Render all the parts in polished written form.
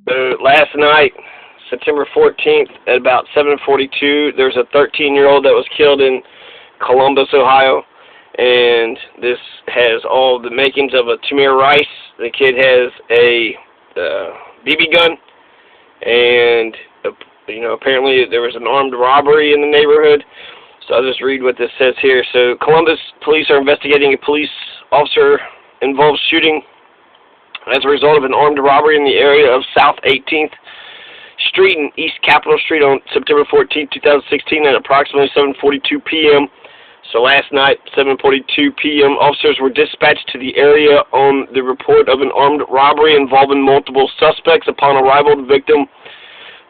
So last night, September 14th, at about 7:42, there's a 13-year-old that was killed in Columbus, Ohio, and this has all the makings of a Tamir Rice. The kid has a BB gun, and apparently there was an armed robbery in the neighborhood. So I'll just read what this says here. So Columbus police are investigating a police officer-involved shooting as a result of an armed robbery in the area of South 18th Street and East Capitol Street on September 14, 2016 at approximately 7:42 p.m. So last night, 7:42 p.m., officers were dispatched to the area on the report of an armed robbery involving multiple suspects. Upon arrival, the victim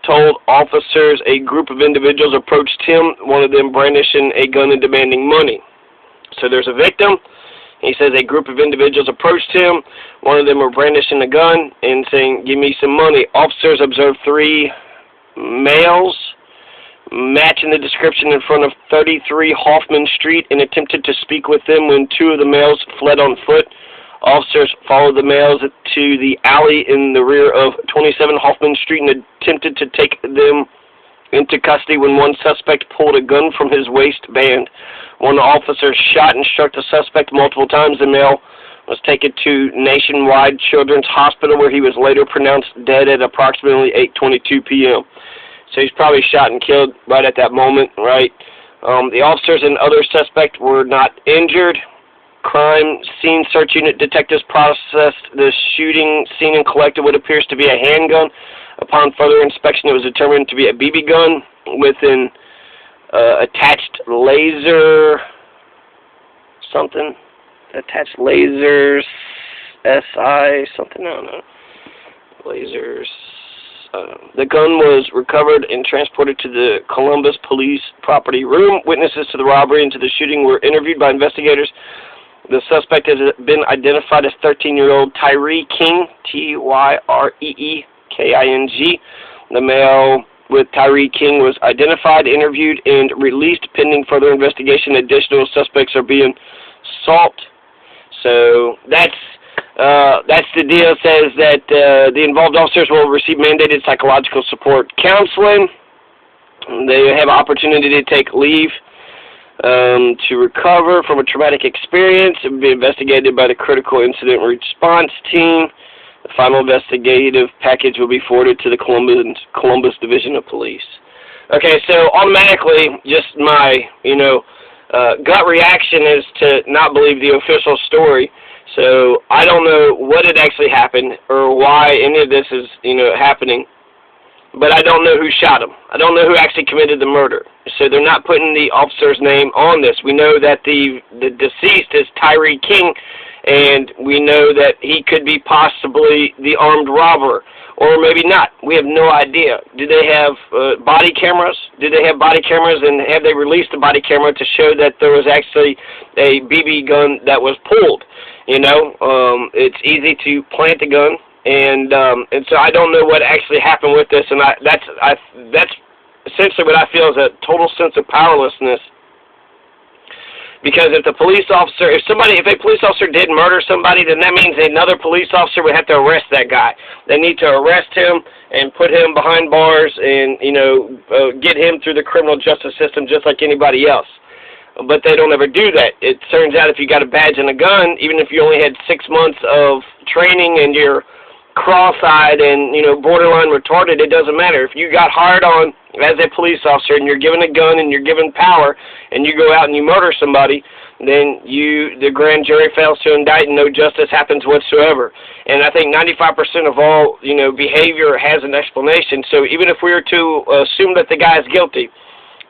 told officers a group of individuals approached him, one of them brandishing a gun and demanding money. So there's a victim. He says a group of individuals approached him. One of them were brandishing a gun and saying, "Give me some money." Officers observed 3 males matching the description in front of 33 Hoffman Street and attempted to speak with them when 2 of the males fled on foot. Officers followed the males to the alley in the rear of 27 Hoffman Street and attempted to take them into custody when one suspect pulled a gun from his waistband. One officer shot and struck the suspect multiple times. The male was taken to Nationwide Children's Hospital, where he was later pronounced dead at approximately 8:22 p.m. So he's probably shot and killed right at that moment, right? The officers and other suspect were not injured. Crime scene search unit detectives processed the shooting scene and collected what appears to be a handgun. Upon further inspection, it was determined to be a BB gun with an attached laser something. Attached lasers SI something. I don't know. Lasers. The gun was recovered and transported to the Columbus Police Property Room. Witnesses to the robbery and to the shooting were interviewed by investigators. The suspect has been identified as 13-year-old Tyree King, Tyreeking. The male with Tyree King was identified, interviewed, and released pending further investigation. Additional suspects are being sought. So that's the deal. It says that the involved officers will receive mandated psychological support counseling. They have opportunity to take leave to recover from a traumatic experience. It will be investigated by the Critical Incident Response Team. The final investigative package will be forwarded to the Columbus Division of Police. Okay, so automatically, just my gut reaction is to not believe the official story. So I don't know what had actually happened or why any of this is happening. But I don't know who shot him. I don't know who actually committed the murder. So they're not putting the officer's name on this. We know that the deceased is Tyree King, and we know that he could be possibly the armed robber, or maybe not. We have no idea. Do they have body cameras? Do they have body cameras, and have they released the body camera to show that there was actually a BB gun that was pulled? It's easy to plant a gun. And so I don't know what actually happened with this, and that's essentially what I feel is a total sense of powerlessness. Because if a police officer did murder somebody, then that means another police officer would have to arrest that guy. They need to arrest him and put him behind bars and get him through the criminal justice system just like anybody else. But they don't ever do that. It turns out if you got a badge and a gun, even if you only had 6 months of training and you're cross-eyed and, borderline retarded, it doesn't matter. If you got hired on as a police officer and you're given a gun and you're given power and you go out and you murder somebody, then the grand jury fails to indict and no justice happens whatsoever. And I think 95% of all, behavior has an explanation. So even if we were to assume that the guy is guilty,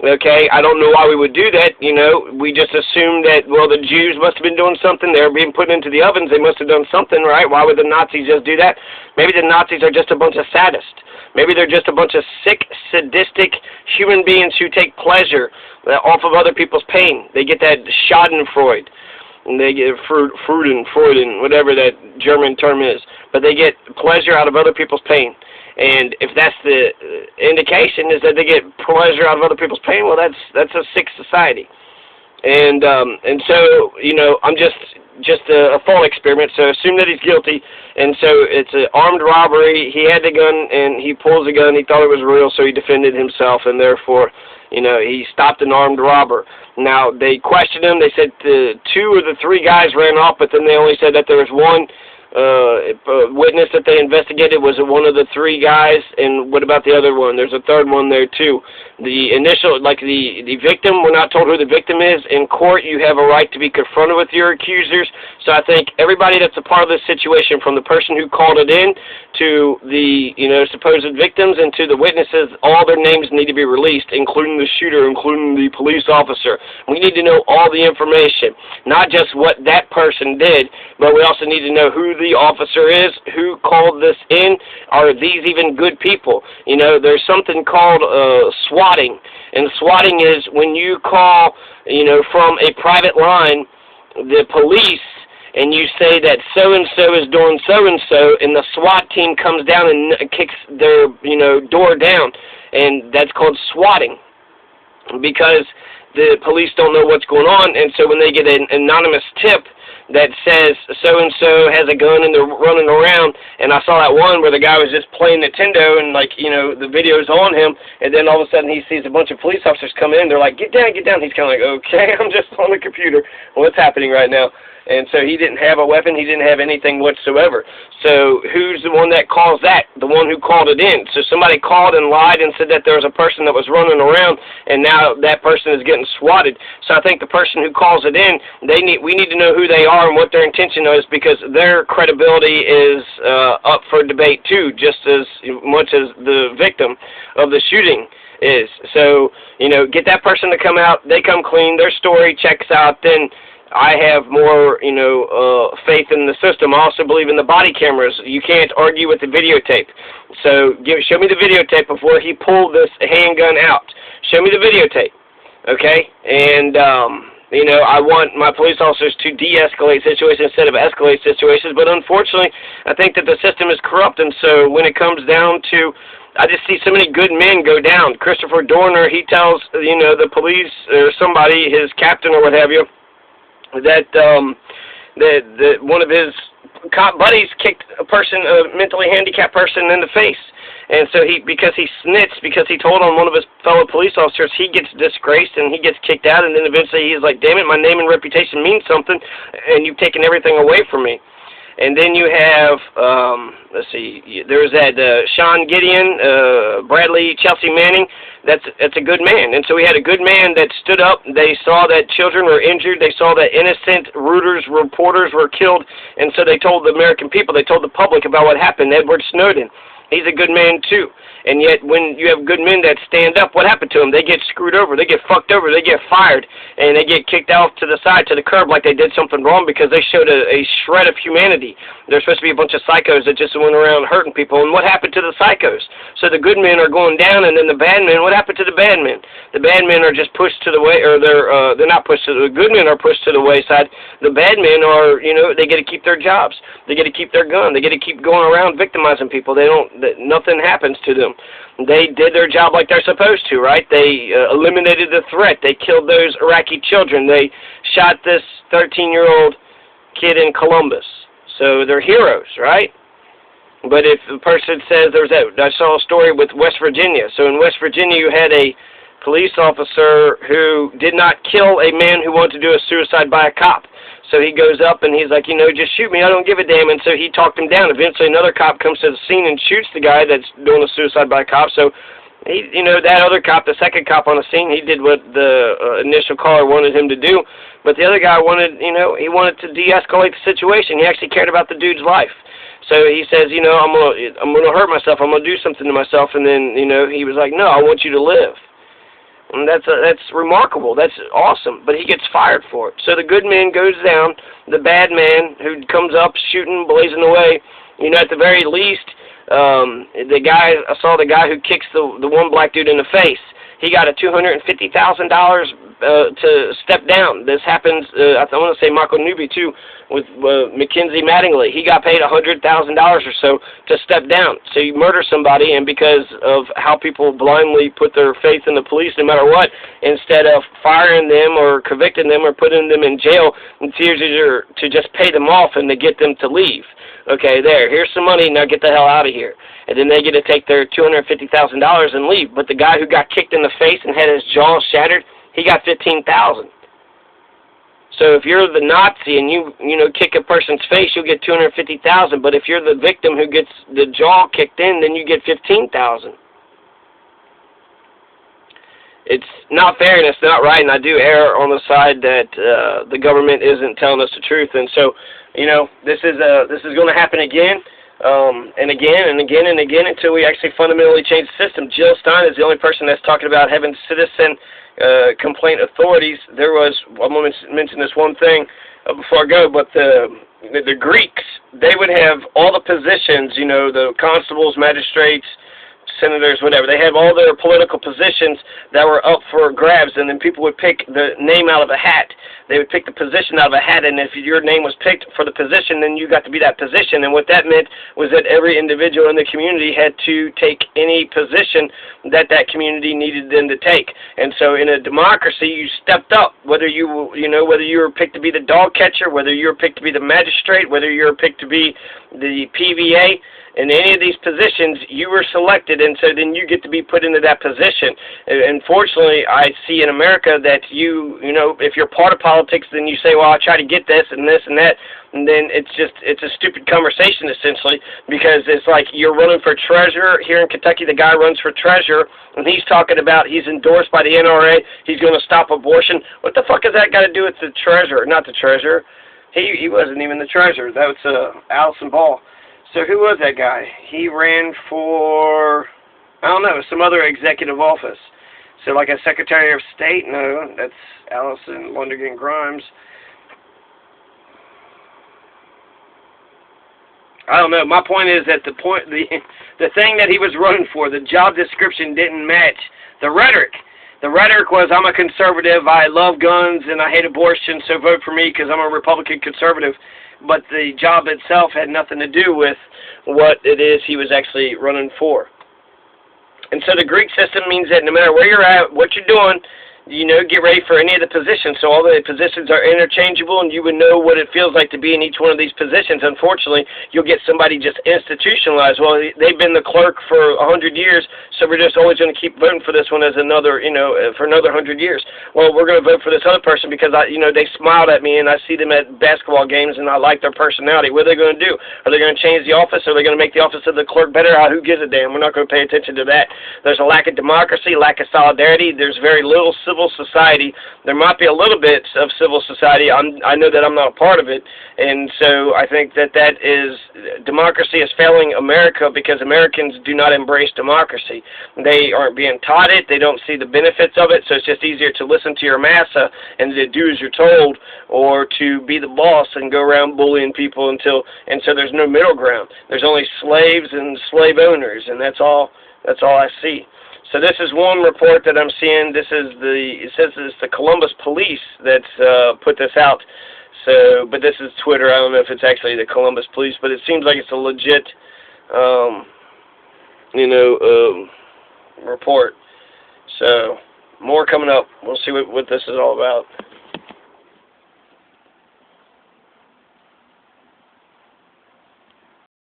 okay, I don't know why we would do that. We just assume that, well, the Jews must have been doing something. They were being put into the ovens. They must have done something, right? Why would the Nazis just do that? Maybe the Nazis are just a bunch of sadists. Maybe they're just a bunch of sick, sadistic human beings who take pleasure off of other people's pain. They get that Schadenfreude. And they get Freuden, whatever that German term is. But they get pleasure out of other people's pain. And if that's the indication is that they get pleasure out of other people's pain, well, that's a sick society. And so, I'm just just a thought experiment, so assume that he's guilty. And so it's an armed robbery. He had the gun, and he pulls the gun. He thought it was real, so he defended himself, and therefore, you know, he stopped an armed robber. Now, they questioned him. They said the 2 of the 3 guys ran off, but then they only said that there was one witness that they investigated was one of the 3 guys, and what about the other one? There's a third one there too. The initial, like the victim, we're not told who the victim is. In court, you have a right to be confronted with your accusers. So I think everybody that's a part of this situation, from the person who called it in to the, you know, supposed victims and to the witnesses, all their names need to be released, including the shooter, including the police officer. We need to know all the information, not just what that person did, but we also need to know who the officer is, who called this in. Are these even good people? You know, there's something called swatting, and swatting is when you call, you know, from a private line, the police, and you say that so-and-so is doing so-and-so, and the SWAT team comes down and kicks their, you know, door down, and that's called swatting, because the police don't know what's going on, and so when they get an anonymous tip that says so-and-so has a gun and they're running around, and I saw that one where the guy was just playing Nintendo and, like, you know, the video's on him, and then all of a sudden he sees a bunch of police officers come in, they're like, get down, get down. He's kind of like, okay, I'm just on the computer. What's happening right now? And so he didn't have a weapon. He didn't have anything whatsoever. So who's the one that calls that? The one who called it in. So somebody called and lied and said that there was a person that was running around, and now that person is getting swatted. So I think the person who calls it in, we need to know who they are and what their intention is, because their credibility is up for debate too, just as much as the victim of the shooting is. So, you know, get that person to come out. They come clean. Their story checks out. Then I have more, you know, faith in the system. I also believe in the body cameras. You can't argue with the videotape. So show me the videotape before he pulled this handgun out. Show me the videotape, okay? And, you know, I want my police officers to de-escalate situations instead of escalate situations. But unfortunately, I think that the system is corrupt. And so when it comes down to, I just see so many good men go down. Christopher Dorner, he tells, you know, the police or somebody, his captain or what have you, that one of his cop buddies kicked a mentally handicapped person in the face. And so because he snitched, because he told on one of his fellow police officers, he gets disgraced and he gets kicked out, and then eventually he's like, damn it, my name and reputation means something, and you've taken everything away from me. And then you have, let's see, there's that Sean Gideon, Bradley, Chelsea Manning. That's a good man. And so we had a good man that stood up. They saw that children were injured. They saw that innocent Reuters reporters were killed. And so they told the American people, they told the public about what happened. Edward Snowden, he's a good man too. And yet when you have good men that stand up, what happened to them? They get screwed over. They get fucked over. They get fired. And they get kicked off to the side, to the curb, like they did something wrong because they showed a shred of humanity. They're supposed to be a bunch of psychos that just went around hurting people. And what happened to the psychos? So the good men are going down, and then the bad men, what happened to the bad men? The bad men are just pushed to the way, or they're not pushed to the, good men are pushed to the wayside. The bad men are, you know, they get to keep their jobs. They get to keep their gun. They get to keep going around victimizing people. Nothing happens to them. They did their job like they're supposed to, right? They eliminated the threat. They killed those Iraqi children. They shot this 13-year-old kid in Columbus. So they're heroes, right? But if the person says I saw a story with West Virginia. So in West Virginia, you had a police officer who did not kill a man who wanted to do a suicide by a cop. So he goes up and he's like, you know, just shoot me, I don't give a damn. And so he talked him down. Eventually another cop comes to the scene and shoots the guy that's doing a suicide by a cop. So he, you know, that other cop, the second cop on the scene, he did what the initial caller wanted him to do. But the other guy wanted, you know, he wanted to de-escalate the situation. He actually cared about the dude's life. So he says, you know, I'm gonna hurt myself. I'm gonna do something to myself. And then, you know, he was like, no, I want you to live. And that's remarkable. That's awesome. But he gets fired for it. So the good man goes down. The bad man who comes up shooting, blazing away. You know, at the very least, I saw the guy who kicks the one black dude in the face. He got a $250,000 to step down. This happens, I want to say Michael Newby too, with Mackenzie Mattingly. He got paid $100,000 or so to step down. So you murder somebody, and because of how people blindly put their faith in the police no matter what, instead of firing them or convicting them or putting them in jail, it's easier to just pay them off and to get them to leave. Okay, here's some money, now get the hell out of here. And then they get to take their $250,000 and leave. But the guy who got kicked in the face and had his jaw shattered, he got $15,000. So if you're the Nazi and you kick a person's face, you'll get $250,000. But if you're the victim who gets the jaw kicked in, then you get $15,000. It's not fair and it's not right, and I do err on the side that the government isn't telling us the truth. And so, this is going to happen again, and again and again and again until we actually fundamentally change the system. Jill Stein is the only person that's talking about having citizen complaint authorities. I'm going to mention this one thing before I go, but the Greeks, they would have all the positions, the constables, magistrates, senators, whatever. They have all their political positions that were up for grabs, and then people would pick the name out of a hat. They would pick the position out of a hat, and if your name was picked for the position, then you got to be that position. And what that meant was that every individual in the community had to take any position that community needed them to take. And so in a democracy, you stepped up, whether you were picked to be the dog catcher, whether you were picked to be the magistrate, whether you were picked to be the PVA. In any of these positions, you were selected, and so then you get to be put into that position. Unfortunately, I see in America that if you're part of politics, then you say, well, I'll try to get this and this and that, and then it's a stupid conversation, essentially, because it's like you're running for treasurer. Here in Kentucky, the guy runs for treasurer, and he's talking about he's endorsed by the NRA, he's going to stop abortion. What the fuck has that got to do with the treasurer? Not the treasurer. He wasn't even the treasurer. That was Allison Ball. So who was that guy? He ran for, I don't know, some other executive office. So like a Secretary of State? No, that's Allison Lundergan Grimes. I don't know. My point is that the thing that he was running for, the job description didn't match the rhetoric. The rhetoric was, I'm a conservative, I love guns, and I hate abortion, so vote for me because I'm a Republican conservative. But the job itself had nothing to do with what it is he was actually running for. And so the Greek system means that no matter where you're at, what you're doing, get ready for any of the positions. So all the positions are interchangeable, and you would know what it feels like to be in each one of these positions. Unfortunately, you'll get somebody just institutionalized. Well, they've been the clerk for 100 years, so we're just always going to keep voting for this one as another, for another 100 years. Well, we're going to vote for this other person because they smiled at me, and I see them at basketball games, and I like their personality. What are they going to do? Are they going to change the office? Are they going to make the office of the clerk better? Who gives a damn? We're not going to pay attention to that. There's a lack of democracy, lack of solidarity. There's very little civil society. There might be a little bit of civil society. I know that I'm not a part of it, and so I think that democracy is failing America because Americans do not embrace democracy. They aren't being taught it. They don't see the benefits of it, so it's just easier to listen to your massa and to do as you're told, or to be the boss and go around bullying people and so there's no middle ground. There's only slaves and slave owners, and that's all I see. So this is one report that I'm seeing. It says it's the Columbus Police that's put this out. So, but this is Twitter. I don't know if it's actually the Columbus Police, but it seems like it's a legit, report. So more coming up. We'll see what this is all about.